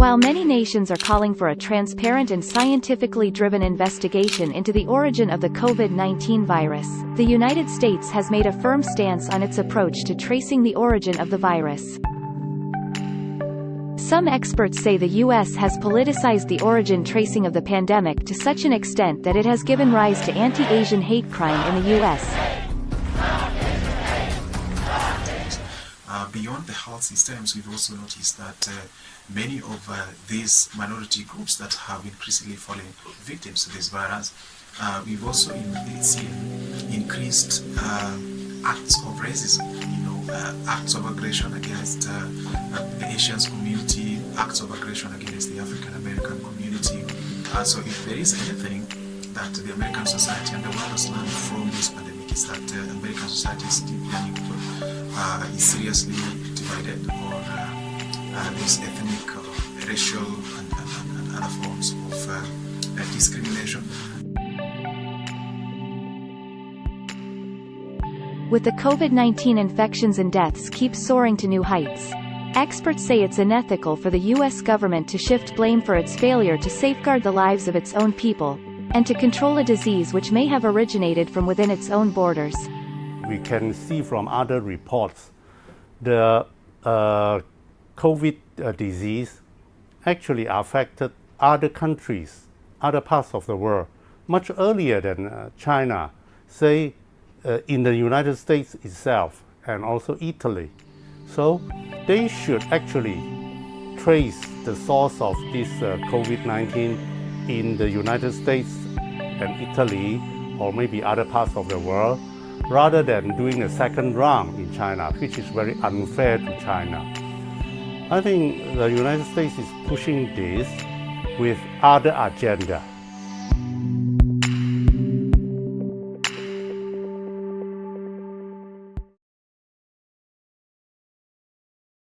While many nations are calling for a transparent and scientifically driven investigation into the origin of the COVID-19 virus, the United States has made a firm stance on its approach to tracing the origin of the virus. Some experts say the U.S. has politicized the origin tracing of the pandemic to such an extent that it has given rise to anti-Asian hate crime in the U.S. Beyond the health systems, we've also noticed that many of these minority groups that have increasingly fallen victims to this virus, we've also seen increased acts of racism, acts of aggression against the Asian community, acts of aggression against the African American community. So if there is anything that the American society and the world has learned from this pandemic, is that American society is deeply unequal, is seriously divided, or there's ethnic, racial, and other forms of discrimination. With the COVID-19 infections and deaths keep soaring to new heights, experts say it's unethical for the U.S. government to shift blame for its failure to safeguard the lives of its own people, and to control a disease which may have originated from within its own borders. We can see from other reports the COVID disease actually affected other countries, other parts of the world, much earlier than China, say in the United States itself and also Italy. So they should actually trace the source of this COVID-19 in the United States and Italy, or maybe other parts of the world, rather than doing a second round in China, which is very unfair to China. I think the United States is pushing this with other agenda.